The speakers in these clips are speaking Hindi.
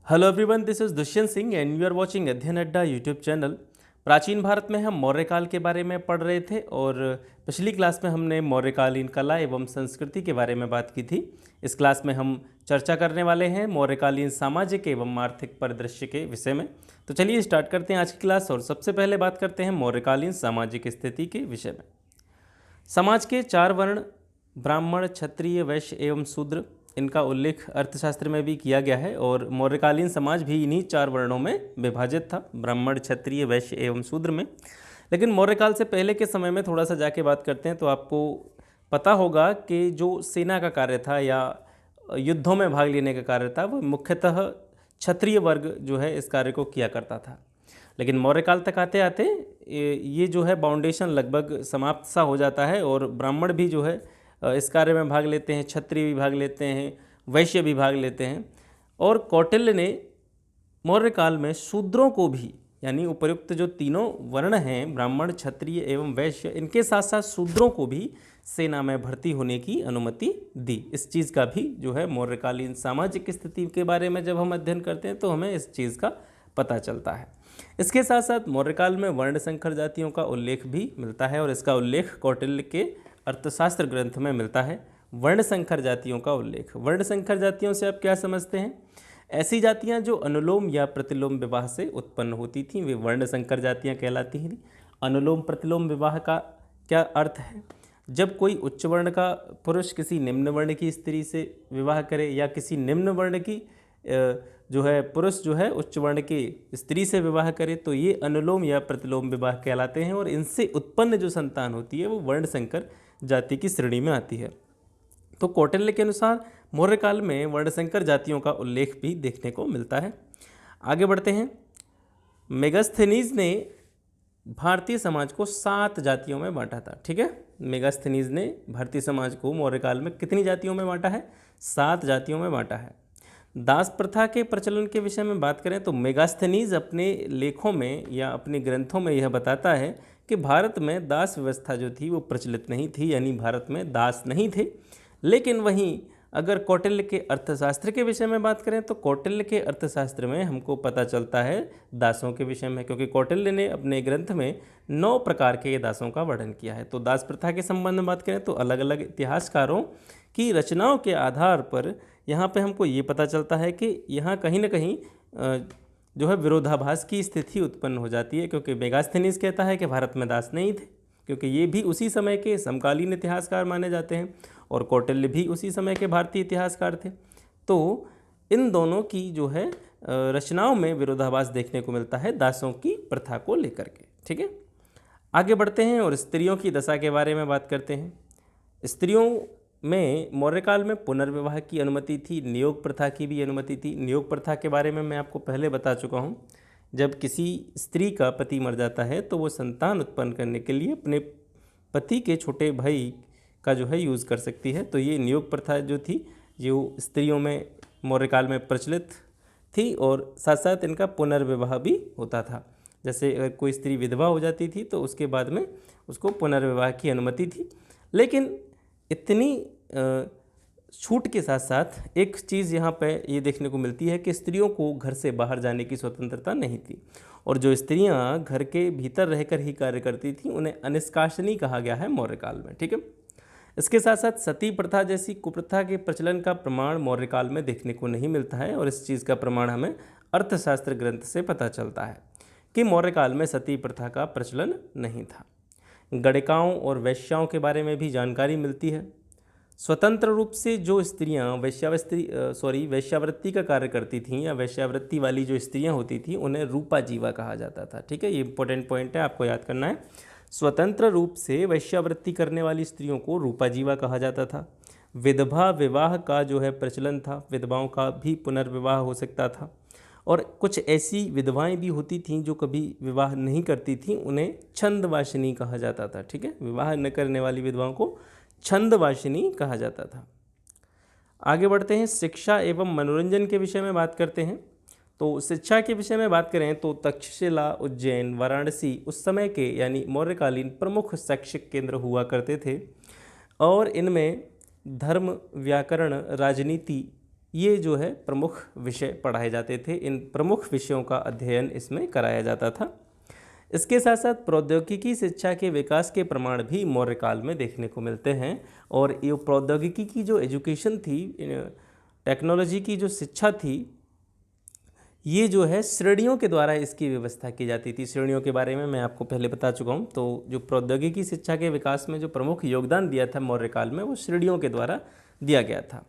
Hello everyone, this is Dushyant Singh and you are watching Adhyayan Adda YouTube channel. प्राचीन भारत में हम मौर्यकाल के बारे में पढ़ रहे थे और पिछली क्लास में हमने मौर्यकालीन कला एवं संस्कृति के बारे में बात की थी। इस क्लास में हम चर्चा करने वाले हैं मौर्यकालीन सामाजिक एवं आर्थिक परिदृश्य के विषय में। तो चलिए स्टार्ट करते हैं आज की क्लास और सबसे पहले बात करते हैं मौर्यकालीन सामाजिक स्थिति के विषय में। समाज के 4 वर्ण ब्राह्मण, क्षत्रिय, वैश्य एवं शूद्र, इनका उल्लेख अर्थशास्त्र में भी किया गया है और मौर्यकालीन समाज भी इन्हीं 4 वर्णों में विभाजित था, ब्राह्मण, क्षत्रिय, वैश्य एवं शूद्र में। लेकिन मौर्यकाल से पहले के समय में थोड़ा सा जाके बात करते हैं तो आपको पता होगा कि जो सेना का कार्य था या युद्धों में भाग लेने का कार्य था वो मुख्यतः क्षत्रिय वर्ग जो है इस कार्य को किया करता था। लेकिन मौर्यकाल तक आते आते ये जो है बाउंडेशन लगभग समाप्त सा हो जाता है और ब्राह्मण भी जो है इस कार्य में भाग लेते हैं, क्षत्रिय भी भाग लेते हैं, वैश्य भी भाग लेते हैं। और कौटिल्य ने मौर्यकाल में शूद्रों को भी, यानी उपर्युक्त जो तीनों वर्ण हैं ब्राह्मण, क्षत्रिय एवं वैश्य, इनके साथ साथ शूद्रों को भी सेना में भर्ती होने की अनुमति दी। इस चीज़ का भी जो है मौर्यकालीन सामाजिक स्थिति के बारे में जब हम अध्ययन करते हैं तो हमें इस चीज़ का पता चलता है। इसके साथ साथ मौर्यकाल में वर्ण संकर जातियों का उल्लेख भी मिलता है और इसका उल्लेख कौटिल्य के अर्थशास्त्र ग्रंथ में मिलता है। वर्ण संकर जातियों का उल्लेख, वर्ण संकर जातियों से आप क्या समझते हैं? ऐसी जातियां जो अनुलोम या प्रतिलोम विवाह से उत्पन्न होती थीं वे वर्ण संकर जातियां कहलाती हैं। अनुलोम प्रतिलोम विवाह का क्या अर्थ है? जब कोई उच्च वर्ण का पुरुष किसी निम्न वर्ण की स्त्री से विवाह करे या किसी निम्न वर्ण की जो है पुरुष जो है उच्च वर्ण की स्त्री से विवाह करे तो ये अनुलोम या प्रतिलोम विवाह कहलाते हैं और इनसे उत्पन्न जो संतान होती है वो वर्ण संकर जाति की श्रेणी में आती है। तो कौटिल्य के अनुसार मौर्यकाल में वर्णसंकर जातियों का उल्लेख भी देखने को मिलता है। आगे बढ़ते हैं। मेगास्थनीज ने भारतीय समाज को 7 जातियों में बांटा था। ठीक है, मेगास्थनीज ने भारतीय समाज को मौर्यकाल में कितनी जातियों में बांटा है? 7 जातियों में बांटा है। दास प्रथा के प्रचलन के विषय में बात करें तो मेगास्थनीज अपने लेखों में या अपने ग्रंथों में यह बताता है कि भारत में दास व्यवस्था जो थी वो प्रचलित नहीं थी, यानी भारत में दास नहीं थे। लेकिन वहीं अगर कौटिल्य के अर्थशास्त्र के विषय में बात करें तो कौटिल्य के अर्थशास्त्र में हमको पता चलता है दासों के विषय में, क्योंकि कौटिल्य ने अपने ग्रंथ में 9 प्रकार के दासों का वर्णन किया है। तो दास प्रथा के संबंध में बात करें तो अलग अलग इतिहासकारों की रचनाओं के आधार पर यहाँ पे हमको ये पता चलता है कि यहाँ कहीं ना कहीं जो है विरोधाभास की स्थिति उत्पन्न हो जाती है, क्योंकि मेगास्थनीज कहता है कि भारत में दास नहीं थे, क्योंकि ये भी उसी समय के समकालीन इतिहासकार माने जाते हैं और कौटिल्य भी उसी समय के भारतीय इतिहासकार थे। तो इन दोनों की जो है रचनाओं में विरोधाभास देखने को मिलता है दासों की प्रथा को लेकर के। ठीक है, आगे बढ़ते हैं और स्त्रियों की दशा के बारे में बात करते हैं। स्त्रियों में मौर्यकाल में पुनर्विवाह की अनुमति थी, नियोग प्रथा की भी अनुमति थी। नियोग प्रथा के बारे में मैं आपको पहले बता चुका हूँ। जब किसी स्त्री का पति मर जाता है तो वो संतान उत्पन्न करने के लिए अपने पति के छोटे भाई का जो है यूज़ कर सकती है। तो ये नियोग प्रथा जो थी जो स्त्रियों में मौर्यकाल में प्रचलित थी और साथ साथ इनका पुनर्विवाह भी होता था। जैसे अगर कोई स्त्री विधवा हो जाती थी तो उसके बाद में उसको पुनर्विवाह की अनुमति थी। लेकिन इतनी छूट के साथ साथ एक चीज़ यहाँ पे ये देखने को मिलती है कि स्त्रियों को घर से बाहर जाने की स्वतंत्रता नहीं थी और जो स्त्रियाँ घर के भीतर रहकर ही कार्य करती थीं उन्हें अनिष्कासनी कहा गया है मौर्यकाल में। ठीक है, इसके साथ साथ सती प्रथा जैसी कुप्रथा के प्रचलन का प्रमाण मौर्यकाल में देखने को नहीं मिलता है और इस चीज़ का प्रमाण हमें अर्थशास्त्र ग्रंथ से पता चलता है कि मौर्यकाल में सती प्रथा का प्रचलन नहीं था। गणिकाओं और वैश्याओं के बारे में भी जानकारी मिलती है। स्वतंत्र रूप से जो स्त्रियां वैश्यावृत्ति का कार्य करती थीं या वैश्यावृत्ति वाली जो स्त्रियां होती थीं उन्हें रूपा जीवा कहा जाता था। ठीक है, ये इंपॉर्टेंट पॉइंट है, आपको याद करना है। स्वतंत्र रूप से वैश्यावृत्ति करने वाली स्त्रियों को रूपा जीवा कहा जाता था। विधवा विवाह का जो है प्रचलन था, विधवाओं का भी पुनर्विवाह हो सकता था और कुछ ऐसी विधवाएं भी होती थीं जो कभी विवाह नहीं करती थीं, उन्हें छंदवासिनी कहा जाता था। ठीक है, विवाह न करने वाली विधवाओं को छंदवासिनी कहा जाता था। आगे बढ़ते हैं, शिक्षा एवं मनोरंजन के विषय में बात करते हैं। तो शिक्षा के विषय में बात करें तो तक्षशिला, उज्जैन, वाराणसी उस समय के यानी मौर्यकालीन प्रमुख शैक्षिक केंद्र हुआ करते थे और इनमें धर्म, व्याकरण, राजनीति ये जो है प्रमुख विषय पढ़ाए जाते थे। इन प्रमुख विषयों का अध्ययन इसमें कराया जाता था। इसके साथ साथ प्रौद्योगिकी शिक्षा के विकास के प्रमाण भी मौर्य काल में देखने को मिलते हैं। और ये प्रौद्योगिकी की जो एजुकेशन थी, टेक्नोलॉजी की जो शिक्षा थी, ये जो है श्रेणियों के द्वारा इसकी व्यवस्था की जाती थी। श्रेणियों के बारे में मैं आपको पहले बता चुका हूँ। तो जो प्रौद्योगिकी शिक्षा के विकास में जो प्रमुख योगदान दिया था मौर्य काल में, वो श्रेणियों के द्वारा दिया गया था।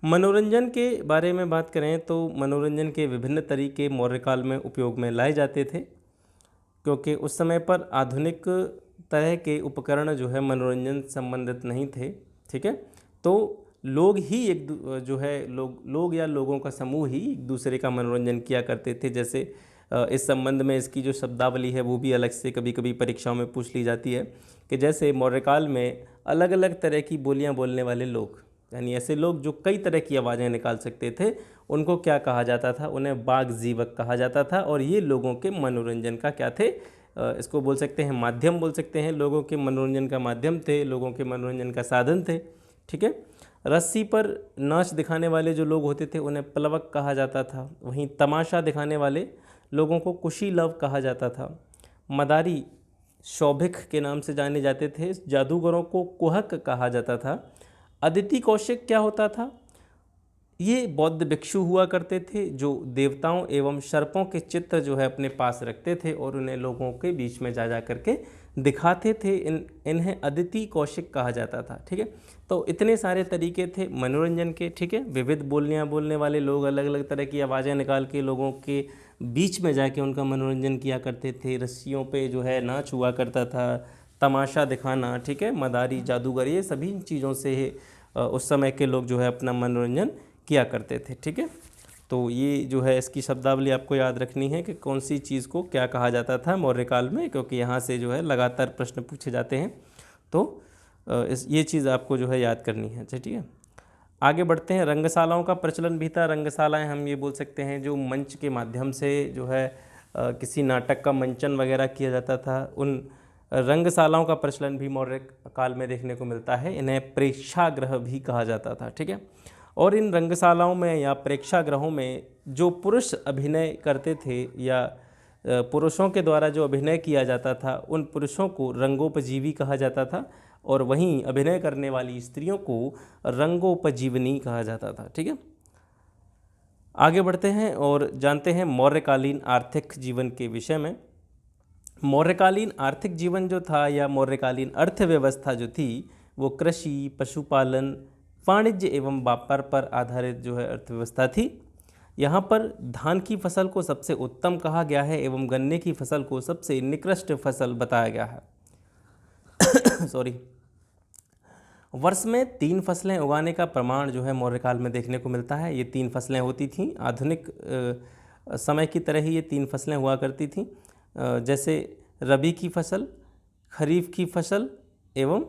मनोरंजन के बारे में बात करें तो मनोरंजन के विभिन्न तरीके मौर्य काल में उपयोग में लाए जाते थे, क्योंकि उस समय पर आधुनिक तरह के उपकरण जो है मनोरंजन संबंधित नहीं थे। ठीक है, तो लोग ही जो है लोग या लोगों का समूह ही एक दूसरे का मनोरंजन किया करते थे। जैसे इस संबंध में इसकी जो शब्दावली है वो भी अलग से कभी कभी परीक्षाओं में पूछ ली जाती है कि जैसे मौर्यकाल में अलग अलग तरह की बोलियां बोलने वाले लोग, यानी ऐसे लोग जो कई तरह की आवाज़ें निकाल सकते थे, उनको क्या कहा जाता था? उन्हें बाग जीवक कहा जाता था। और ये लोगों के मनोरंजन का क्या थे? इसको बोल सकते हैं माध्यम, बोल सकते हैं। लोगों के मनोरंजन का माध्यम थे, लोगों के मनोरंजन का साधन थे। ठीक है, रस्सी पर नाच दिखाने वाले जो लोग होते थे उन्हें प्लवक कहा जाता था। वहीं तमाशा दिखाने वाले लोगों को कुशीलव कहा जाता था। मदारी शौभिक के नाम से जाने जाते थे। जादूगरों को कुहक कहा जाता था। अदिति कौशिक क्या होता था? ये बौद्ध भिक्षु हुआ करते थे जो देवताओं एवं सर्पों के चित्र जो है अपने पास रखते थे और उन्हें लोगों के बीच में जा करके दिखाते थे। इन्हें अदिति कौशिक कहा जाता था। ठीक है, तो इतने सारे तरीके थे मनोरंजन के। ठीक है, विविध बोलियां बोलने वाले लोग अलग अलग तरह की आवाज़ें निकाल के लोगों के बीच में जाके उनका मनोरंजन किया करते थे। रस्सियों पे जो है नाच हुआ करता था, तमाशा दिखाना, ठीक है, मदारी, जादूगर, ये सभी चीज़ों से उस समय के लोग जो है अपना मनोरंजन किया करते थे। ठीक है, तो ये जो है इसकी शब्दावली आपको याद रखनी है कि कौन सी चीज़ को क्या कहा जाता था मौर्य काल में, क्योंकि यहाँ से जो है लगातार प्रश्न पूछे जाते हैं। तो ये चीज़ आपको जो है याद करनी है। अच्छा, ठीक है, आगे बढ़ते हैं। रंगशालाओं का प्रचलन भी था। रंगशालाएँ हम ये बोल सकते हैं जो मंच के माध्यम से जो है किसी नाटक का मंचन वगैरह किया जाता था, उन रंगशालाओं का प्रचलन भी मौर्य काल में देखने को मिलता है। इन्हें प्रेक्षागृह भी कहा जाता था। ठीक है, और इन रंगशालाओं में या प्रेक्षागृहों में जो पुरुष अभिनय करते थे या पुरुषों के द्वारा जो अभिनय किया जाता था, उन पुरुषों को रंगोपजीवी कहा जाता था। और वहीं अभिनय करने वाली स्त्रियों को रंगोपजीवनी कहा जाता था। ठीक है, आगे बढ़ते हैं और जानते हैं मौर्यकालीन आर्थिक जीवन के विषय में। मौर्यकालीन आर्थिक जीवन जो था या मौर्यकालीन अर्थव्यवस्था जो थी, वो कृषि, पशुपालन, वाणिज्य एवं व्यापार पर आधारित जो है अर्थव्यवस्था थी। यहाँ पर धान की फसल को सबसे उत्तम कहा गया है एवं गन्ने की फसल को सबसे निकृष्ट फसल बताया गया है। सॉरी, वर्ष में 3 फसलें उगाने का प्रमाण जो है मौर्यकाल में देखने को मिलता है। ये 3 फसलें होती थीं। आधुनिक समय की तरह ही ये 3 फसलें हुआ करती थीं, जैसे रबी की फसल, खरीफ की फसल एवं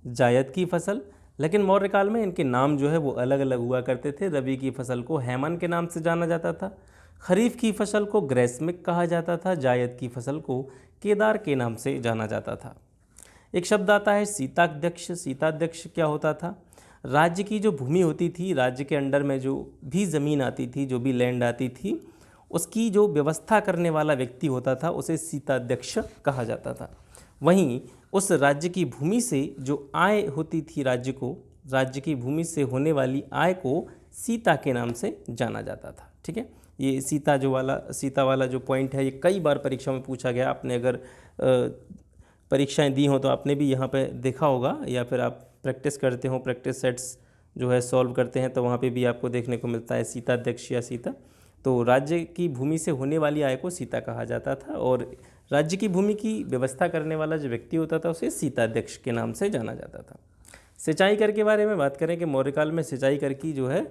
जायद की फसल। लेकिन मौर्य काल में इनके नाम जो है वो अलग अलग हुआ करते थे। रबी की फसल को हेमन के नाम से जाना जाता था, खरीफ की फसल को ग्रैस्मिक कहा जाता था, जायद की फसल को केदार के नाम से जाना जाता था। एक शब्द आता है सीताध्यक्ष। सीताध्यक्ष क्या होता था? राज्य की जो भूमि होती थी, राज्य के अंडर में जो भी ज़मीन आती थी, जो भी लैंड आती थी, उसकी जो व्यवस्था करने वाला व्यक्ति होता था उसे सीताध्यक्ष कहा जाता था। वहीं उस राज्य की भूमि से जो आय होती थी राज्य की भूमि से होने वाली आय को सीता के नाम से जाना जाता था। ठीक है, ये सीता वाला जो पॉइंट है, ये कई बार परीक्षा में पूछा गया। आपने अगर परीक्षाएं दी हों तो आपने भी यहाँ पे देखा होगा, या फिर आप प्रैक्टिस करते हो, प्रैक्टिस सेट्स जो है सॉल्व करते हैं, तो वहाँ पे भी आपको देखने को मिलता है सीताध्यक्ष या सीता। तो राज्य की भूमि से होने वाली आय को सीता कहा जाता था, और राज्य की भूमि की व्यवस्था करने वाला जो व्यक्ति होता था उसे सीताध्यक्ष के नाम से जाना जाता था। सिंचाई कर के बारे में बात करें कि मौर्यकाल में सिंचाई कर की जो है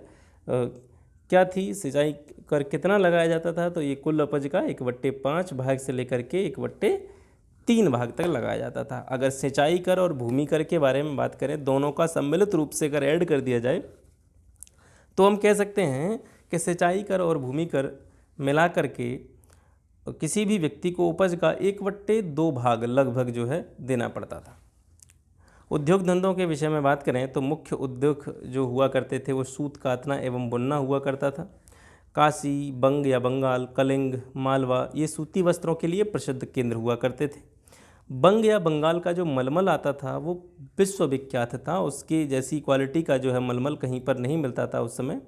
क्या थी, सिंचाई कर कितना लगाया जाता था, तो ये कुल उपज का 1/5 भाग से लेकर के 1/3 भाग तक लगाया जाता था। अगर सिंचाई कर और भूमि कर के बारे में बात करें, दोनों का सम्मिलित रूप से अगर ऐड कर दिया जाए तो हम कह सकते हैं कि सिंचाई कर और भूमि कर मिला करके किसी भी व्यक्ति को उपज का 1/2 भाग लगभग जो है देना पड़ता था। उद्योग धंधों के विषय में बात करें तो मुख्य उद्योग जो हुआ करते थे वो सूत कातना एवं बुनना हुआ करता था। काशी, बंग या बंगाल, कलिंग, मालवा ये सूती वस्त्रों के लिए प्रसिद्ध केंद्र हुआ करते थे। बंग या बंगाल का जो मलमल आता था वो विश्वविख्यात था, उसकी जैसी क्वालिटी का जो है मलमल कहीं पर नहीं मिलता था उस समय।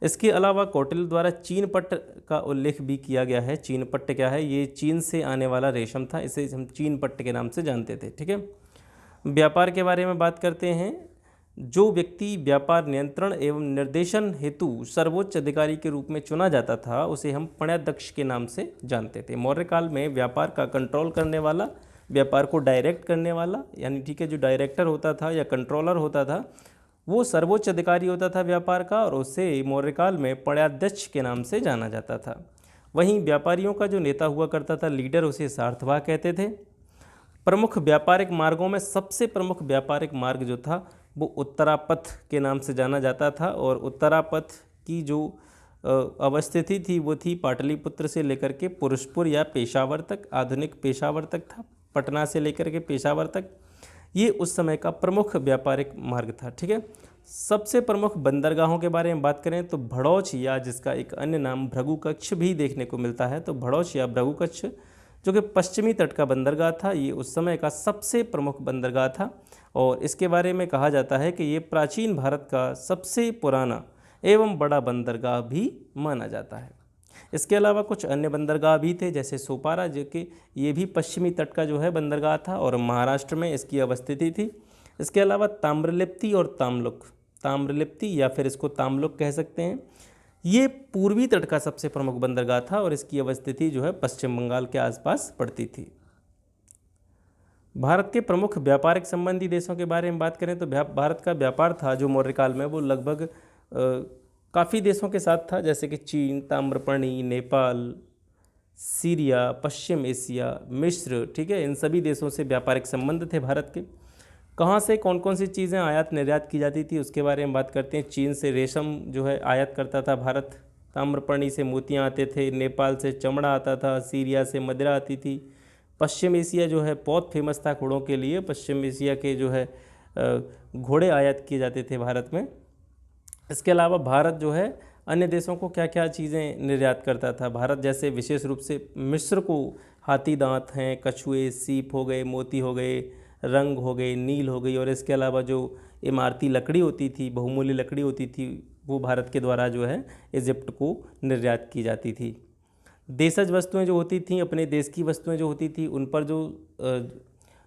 इसके अलावा कौटिल्य द्वारा चीनपट्ट का उल्लेख भी किया गया है। चीनपट्ट क्या है? ये चीन से आने वाला रेशम था, इसे हम चीनपट्ट के नाम से जानते थे। ठीक है। व्यापार के बारे में बात करते हैं। जो व्यक्ति व्यापार नियंत्रण एवं निर्देशन हेतु सर्वोच्च अधिकारी के रूप में चुना जाता था उसे हम पण्याध्यक्ष के नाम से जानते थे। मौर्य काल में व्यापार का कंट्रोल करने वाला, व्यापार को डायरेक्ट करने वाला, यानी ठीक है जो डायरेक्टर होता था या कंट्रोलर होता था वो सर्वोच्च अधिकारी होता था व्यापार का, और उसे मौर्य काल में पण्याध्यक्ष के नाम से जाना जाता था। वहीं व्यापारियों का जो नेता हुआ करता था, लीडर, उसे सार्थवाह कहते थे। प्रमुख व्यापारिक मार्गों में सबसे प्रमुख व्यापारिक मार्ग जो था वो उत्तरापथ के नाम से जाना जाता था, और उत्तरापथ की जो अवस्थिति थी वो थी पाटलिपुत्र से लेकर के पुरुषपुर या पेशावर तक, आधुनिक पेशावर तक था, पटना से लेकर के पेशावर तक। ये उस समय का प्रमुख व्यापारिक मार्ग था। ठीक है। सबसे प्रमुख बंदरगाहों के बारे में बात करें तो भड़ौच, या जिसका एक अन्य नाम भृगुकच्छ भी देखने को मिलता है, तो भड़ौच या भृगुकच्छ जो कि पश्चिमी तट का बंदरगाह था, ये उस समय का सबसे प्रमुख बंदरगाह था, और इसके बारे में कहा जाता है कि ये प्राचीन भारत का सबसे पुराना एवं बड़ा बंदरगाह भी माना जाता है। इसके अलावा कुछ अन्य बंदरगाह भी थे, जैसे सोपारा, जो कि ये भी पश्चिमी तट का जो है बंदरगाह था और महाराष्ट्र में इसकी अवस्थिति थी। इसके अलावा ताम्रलिप्ति और ताम्लुक, ताम्रलिप्ति या फिर इसको ताम्लुक कह सकते हैं, ये पूर्वी तट का सबसे प्रमुख बंदरगाह था और इसकी अवस्थिति जो है पश्चिम बंगाल के आसपास पड़ती थी। भारत के प्रमुख व्यापारिक संबंधी देशों के बारे में बात करें तो भारत का व्यापार था जो मौर्य काल में वो लगभग काफ़ी देशों के साथ था, जैसे कि चीन, ताम्रपर्णी, नेपाल, सीरिया, पश्चिम एशिया, मिस्र। ठीक है। इन सभी देशों से व्यापारिक संबंध थे भारत के। कहाँ से कौन कौन सी चीज़ें आयात निर्यात की जाती थी उसके बारे में बात करते हैं। चीन से रेशम जो है आयात करता था भारत, ताम्रपर्णी से मोतियाँ आते थे, नेपाल से चमड़ा आता था, सीरिया से मदिरा आती थी। पश्चिम एशिया जो है बहुत फेमस था घोड़ों के लिए, पश्चिम एशिया के जो है घोड़े आयात किए जाते थे भारत में। इसके अलावा भारत जो है अन्य देशों को क्या क्या चीज़ें निर्यात करता था। भारत जैसे विशेष रूप से मिस्र को हाथी दांत हैं, कछुए, सीप हो गए, मोती हो गए, रंग हो गए, नील हो गई, और इसके अलावा जो इमारती लकड़ी होती थी, बहुमूल्य लकड़ी होती थी, वो भारत के द्वारा जो है इजिप्ट को निर्यात की जाती थी। देशज वस्तुएं जो होती थीं, अपने देश की वस्तुएं जो होती थी उन पर जो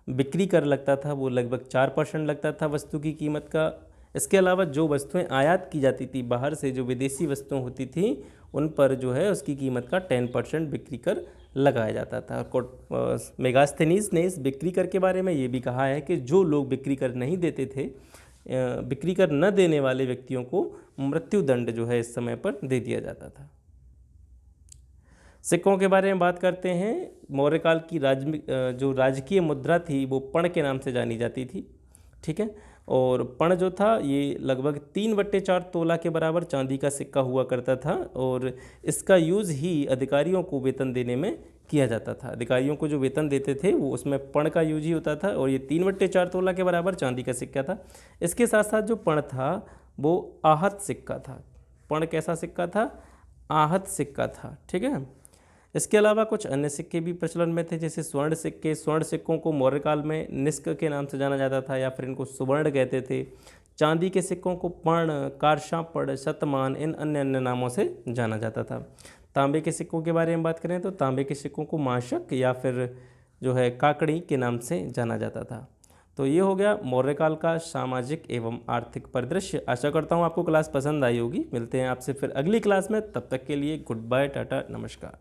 बिक्री कर लगता था वो लगभग 4% लगता था वस्तु की कीमत का। इसके अलावा जो वस्तुएं आयात की जाती थी बाहर से, जो विदेशी वस्तुएं होती थी उन पर जो है उसकी कीमत का 10% बिक्री कर लगाया जाता था। मेगास्थनीज ने इस बिक्री कर के बारे में ये भी कहा है कि जो लोग बिक्री कर नहीं देते थे, बिक्री कर न देने वाले व्यक्तियों को मृत्युदंड जो है इस समय पर दे दिया जाता था। सिक्कों के बारे में बात करते हैं। मौर्य काल की जो राजकीय मुद्रा थी वो पण के नाम से जानी जाती थी। ठीक है। और पण जो था ये लगभग 3/4 तोला के बराबर चांदी का सिक्का हुआ करता था, और इसका यूज़ ही अधिकारियों को वेतन देने में किया जाता था। अधिकारियों को जो वेतन देते थे वो उसमें पण का यूज ही होता था, और ये 3/4 तोला के बराबर चांदी का सिक्का था। इसके साथ साथ जो पण था वो आहत सिक्का था। पण कैसा सिक्का था? आहत सिक्का था। ठीक है। इसके अलावा कुछ अन्य सिक्के भी प्रचलन में थे, जैसे स्वर्ण सिक्के। स्वर्ण सिक्कों को मौर्य काल में निष्क के नाम से जाना जाता था, या फिर इनको सुवर्ण कहते थे। चांदी के सिक्कों को पर्ण, कारशापड़, शतमान, इन अन्य अन्य नामों से जाना जाता था। तांबे के सिक्कों के बारे में बात करें तो तांबे के सिक्कों को माशक या फिर जो है काकड़ी के नाम से जाना जाता था। तो ये हो गया मौर्य काल का सामाजिक एवं आर्थिक परिदृश्य। आशा करता हूँ आपको क्लास पसंद आई होगी। मिलते हैं आपसे फिर अगली क्लास में, तब तक के लिए गुड बाय, टाटा, नमस्कार।